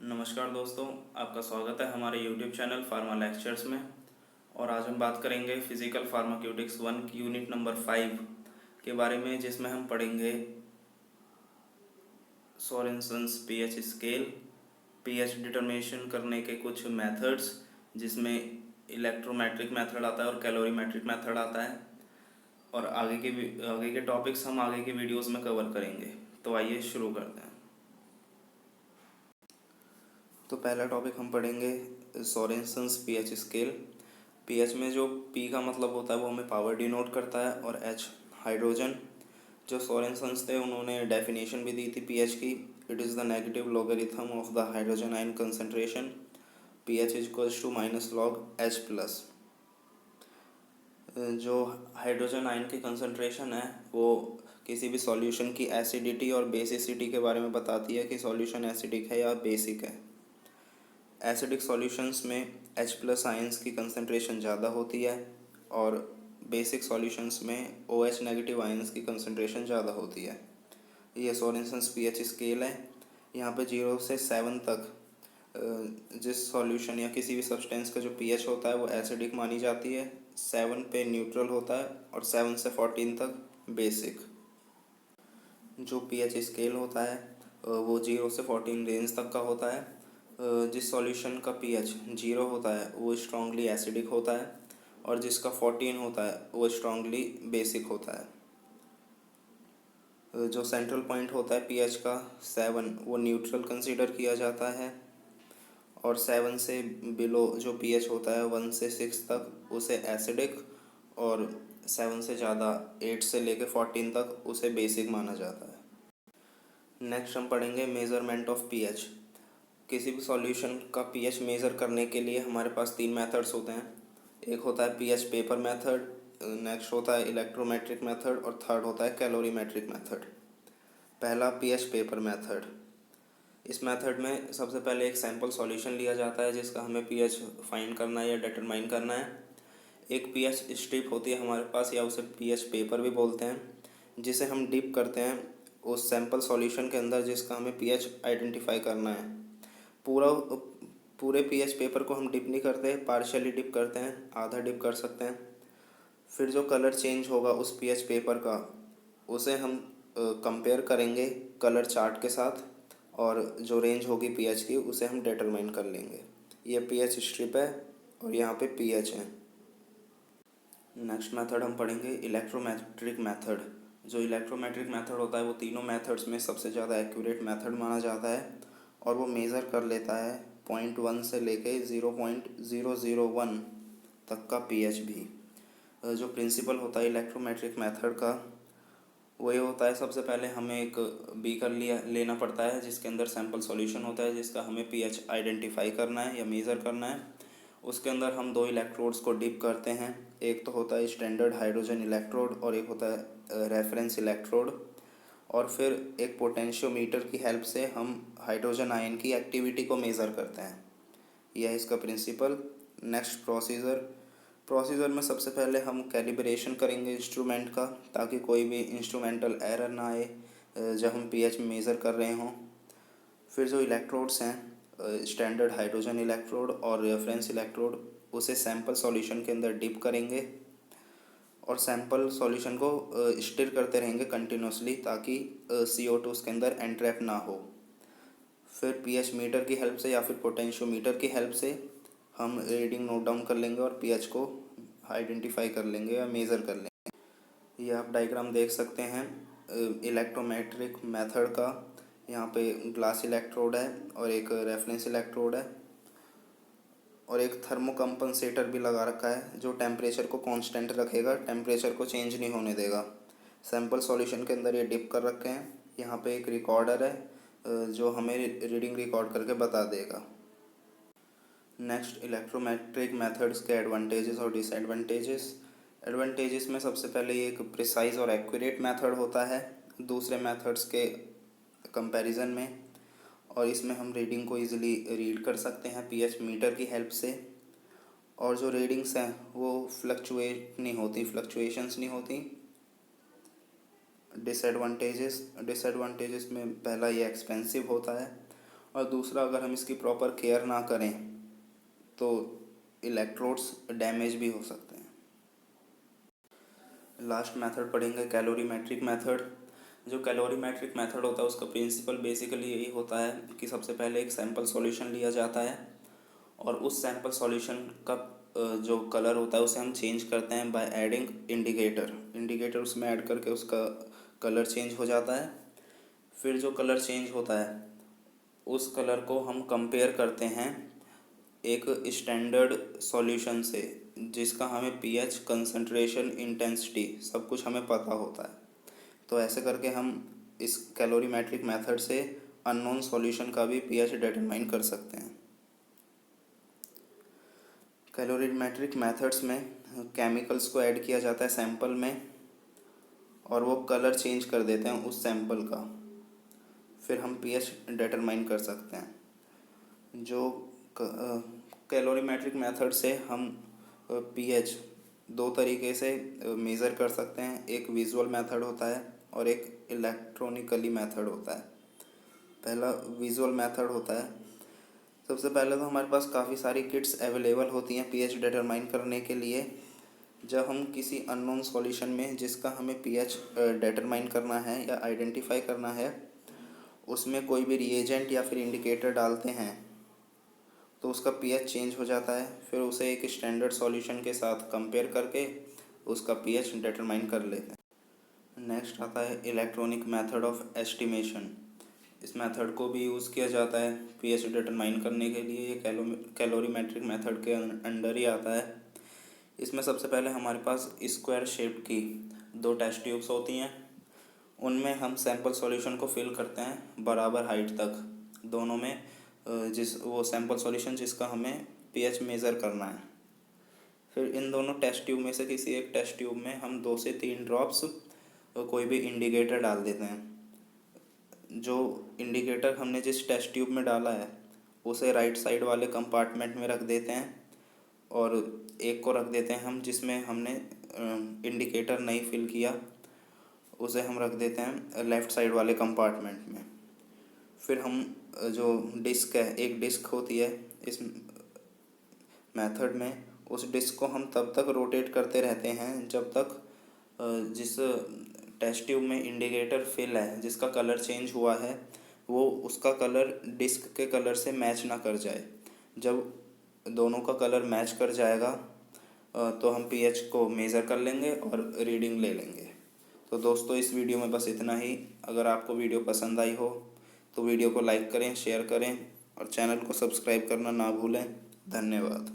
नमस्कार दोस्तों, आपका स्वागत है हमारे YouTube चैनल फार्मा लेक्चर्स में। और आज हम बात करेंगे फिजिकल फार्माक्यूटिक्स 1 की यूनिट नंबर 5 के बारे में, जिसमें हम पढ़ेंगे सोरेनसन्स पीएच स्केल, पीएच डिटर्मिनेशन करने के कुछ मेथड्स, जिसमें इलेक्ट्रोमेट्रिक मेथड आता है और कैलोरीमेट्रिक मेथड आता है। और आगे के टॉपिक्स हम आगे की वीडियोस में कवर करेंगे। तो आइए शुरू करते हैं। तो पहला टॉपिक हम पढ़ेंगे सोरेनसन्स पीएच स्केल। पीएच में जो पी का मतलब होता है वो हमें पावर डिनोट करता है और एच हाइड्रोजन। जो सोरेनसन्स थे उन्होंने डेफिनेशन भी दी थी पीएच की। It is the negative logarithm of the hydrogen ion concentration. PH is equals to minus log H plus. जो हाइड्रोजन आयन की कंसंट्रेशन है वो किसी भी सॉल्यूशन की एसिडिटी और बेसिसिटी के बारे में बताती है कि सॉल्यूशन एसिडिक है या बेसिक है। एसिडिक सॉल्यूशंस में H प्लस आयंस की कंसंट्रेशन ज़्यादा होती है और बेसिक सॉल्यूशंस में OH नेगेटिव आयंस की कंसंट्रेशन ज़्यादा होती है। ये सोरेनसन्स पीएच स्केल है। यहाँ पे 0 से 7 तक जिस सॉल्यूशन या किसी भी सब्सटेंस का जो पीएच होता है वो एसिडिक मानी जाती है। 7 पे न्यूट्रल होता है और 7 से 14 तक बेसिक। जो पीएच स्केल होता है वो 0 से 14 रेंज तक का होता है। जिस सॉल्यूशन का पीएच 0 होता है वो स्ट्रांगली एसिडिक होता है और जिसका 14 होता है वो स्ट्रांगली बेसिक होता है। जो सेंट्रल पॉइंट होता है पीएच का 7 वो न्यूट्रल कंसीडर किया जाता है और 7 से बिलो जो पीएच होता है 1 से 6 तक उसे एसिडिक और 7 से ज़्यादा 8 से लेकर 14 तक उसे बेसिक माना जाता है। नेक्स्ट हम पढ़ेंगे मेज़रमेंट ऑफ पीएच। किसी भी सॉल्यूशन का पीएच मेज़र करने के लिए हमारे पास 3 मेथड्स होते हैं। एक होता है पीएच पेपर मेथड, नेक्स्ट होता है इलेक्ट्रोमेट्रिक मेथड और थर्ड होता है कैलोरीमेट्रिक मेथड। पहला पीएच पेपर मेथड। इस मेथड में सबसे पहले एक सैंपल सॉल्यूशन लिया जाता है जिसका हमें पीएच फाइंड करना है या डिटरमाइन करना है। एक पीएच स्ट्रिप होती है हमारे पास या उसे पीएच पेपर भी बोलते हैं, जिसे हम डिप करते हैं उस सैंपल सॉल्यूशन के अंदर जिसका हमें पीएच आइडेंटिफाई करना है। पूरे पीएच पेपर को हम डिप नहीं करते, पार्शियली डिप करते हैं, आधा डिप कर सकते हैं। फिर जो कलर चेंज होगा उस पीएच पेपर का उसे हम कंपेयर करेंगे कलर चार्ट के साथ और जो रेंज होगी पीएच की उसे हम डिटरमाइन कर लेंगे। ये पीएच स्ट्रिप है और यहाँ पे पीएच है। नेक्स्ट मेथड हम पढ़ेंगे इलेक्ट्रोमेट्रिक मेथड। जो इलेक्ट्रोमेट्रिक मेथड होता है वो तीनों मेथड्स में सबसे ज़्यादा एक्यूरेट मेथड माना जाता है और वो मेज़र कर लेता है 0.1 से लेके 0.001 तक का पीएच भी। जो प्रिंसिपल होता है इलेक्ट्रोमेट्रिक मेथड का वो ये होता है, सबसे पहले हमें एक बीकर लेना पड़ता है जिसके अंदर सैंपल सॉल्यूशन होता है जिसका हमें पीएच आइडेंटिफाई करना है या मेज़र करना है। उसके अंदर हम 2 इलेक्ट्रोड्स को डिप करते हैं। एक तो होता है स्टैंडर्ड हाइड्रोजन इलेक्ट्रोड और एक होता है रेफरेंस इलेक्ट्रोड। और फिर एक पोटेंशियोमीटर की हेल्प से हम हाइड्रोजन आयन की एक्टिविटी को मेज़र करते हैं। यह है इसका प्रिंसिपल। नेक्स्ट प्रोसीजर में सबसे पहले हम कैलिब्रेशन करेंगे इंस्ट्रूमेंट का, ताकि कोई भी इंस्ट्रूमेंटल एरर ना आए जब हम पीएच मेज़र कर रहे हों। फिर जो इलेक्ट्रोड्स हैं स्टैंडर्ड हाइड्रोजन इलेक्ट्रोड और रेफरेंस इलेक्ट्रोड उसे सैंपल सॉल्यूशन के अंदर डिप करेंगे और सैंपल सॉल्यूशन को स्टिर करते रहेंगे कंटिन्यूसली ताकि CO2 उसके अंदर एंट्रैप ना हो। फिर पीएच मीटर की हेल्प से या फिर पोटेंशियोमीटर की हेल्प से हम रीडिंग नोट डाउन कर लेंगे और पीएच को आइडेंटिफाई कर लेंगे या मेज़र कर लेंगे। ये आप डायग्राम देख सकते हैं इलेक्ट्रोमेट्रिक मेथड का। यहाँ पे ग्लास इलेक्ट्रोड है और एक रेफरेंस इलेक्ट्रोड है और एक थर्मोकम्पनसेटर भी लगा रखा है जो टेम्परेचर को कांस्टेंट रखेगा, टेम्परेचर को चेंज नहीं होने देगा। सैंपल सॉल्यूशन के अंदर ये डिप कर रखे हैं। यहाँ पे एक रिकॉर्डर है जो हमें रीडिंग रिकॉर्ड करके बता देगा। नेक्स्ट इलेक्ट्रोमेट्रिक मेथड्स के एडवांटेजेस और डिसएडवांटेजेस। एडवांटेजेस में सबसे पहले ये एक प्रिसाइज और एक्यूरेट मेथड होता है दूसरे मेथड्स के कंपैरिजन में, और इसमें हम रीडिंग को इजीली रीड कर सकते हैं पीएच मीटर की हेल्प से। और जो रीडिंग्स हैं वो फ्लक्चुएशंस नहीं होती। डिसएडवांटेजेस में पहला ये एक्सपेंसिव होता है और दूसरा, अगर हम इसकी प्रॉपर केयर ना करें तो इलेक्ट्रोड्स डैमेज भी हो सकते हैं। लास्ट मेथड पढ़ेंगे कैलोरीमेट्रिक मेथड। जो कैलोरीमेट्रिक मेथड होता है उसका प्रिंसिपल बेसिकली यही होता है कि सबसे पहले एक सैंपल सॉल्यूशन लिया जाता है और उस सैंपल सॉल्यूशन का जो कलर होता है उसे हम चेंज करते हैं बाय एडिंग इंडिकेटर उसमें ऐड करके उसका कलर चेंज हो जाता है। फिर जो कलर चेंज होता है उस कलर को हम कंपेयर करते हैं एक स्टैंडर्ड सॉल्यूशन से जिसका हमें पीएच, कंसंट्रेशन, इंटेंसिटी सब कुछ हमें पता होता है। तो ऐसे करके हम इस कैलोरीमेट्रिक मेथड से अननोन सॉल्यूशन का भी पीएच डिटरमाइन कर सकते हैं। कैलोरीमेट्रिक मेथड्स में केमिकल्स को ऐड किया जाता है सैंपल में और वो कलर चेंज कर देते हैं उस सैंपल का, फिर हम पीएच डिटरमाइन कर सकते हैं। जो कैलोरीमेट्रिक मेथड से हम पीएच दो तरीके से मेज़र कर सकते हैं, एक विजुअल मेथड होता है और एक इलेक्ट्रॉनिकली मेथड होता है। पहला विजुअल मेथड होता है। सबसे पहले तो हमारे पास काफ़ी सारी किट्स अवेलेबल होती हैं पीएच डिटरमाइन करने के लिए। जब हम किसी अननोन सॉल्यूशन में जिसका हमें पीएच डिटरमाइन करना है या आइडेंटिफाई करना है उसमें कोई भी रिएजेंट या फिर इंडिकेटर डालते हैं तो उसका पीएच चेंज हो जाता है। फिर उसे एक स्टैंडर्ड सॉल्यूशन के साथ कंपेयर करके उसका पीएच डिटरमाइन कर लेते हैं। नेक्स्ट आता है इलेक्ट्रॉनिक मेथड ऑफ एस्टिमेशन। इस मेथड को भी यूज़ किया जाता है पीएच डिटरमाइन करने के लिए। ये कैलोरीमेट्रिक मेथड के अंडर ही आता है। इसमें सबसे पहले हमारे पास स्क्वायर शेप की दो टेस्ट ट्यूब्स होती हैं, उनमें हम सैंपल सॉल्यूशन को फिल करते हैं बराबर हाइट तक दोनों में, वो सैंपल सॉल्यूशन जिसका हमें पीएच मेज़र करना है। फिर इन दोनों टेस्ट ट्यूब में से किसी एक टेस्ट ट्यूब में हम 2 से 3 ड्रॉप्स कोई भी इंडिकेटर डाल देते हैं। जो इंडिकेटर हमने जिस टेस्ट ट्यूब में डाला है उसे राइट साइड वाले कंपार्टमेंट में रख देते हैं और एक को रख देते हैं हम जिसमें हमने इंडिकेटर नहीं फिल किया, उसे हम रख देते हैं लेफ़्ट साइड वाले कंपार्टमेंट में। फिर हम जो डिस्क है, एक डिस्क होती है इस मेथड में, उस डिस्क को हम तब तक रोटेट करते रहते हैं जब तक जिस टेस्ट ट्यूब में इंडिकेटर फिल है जिसका कलर चेंज हुआ है वो उसका कलर डिस्क के कलर से मैच ना कर जाए। जब दोनों का कलर मैच कर जाएगा तो हम पीएच को मेज़र कर लेंगे और रीडिंग ले लेंगे। तो दोस्तों इस वीडियो में बस इतना ही। अगर आपको वीडियो पसंद आई हो तो वीडियो को लाइक करें, शेयर करें और चैनल को सब्सक्राइब करना ना भूलें। धन्यवाद।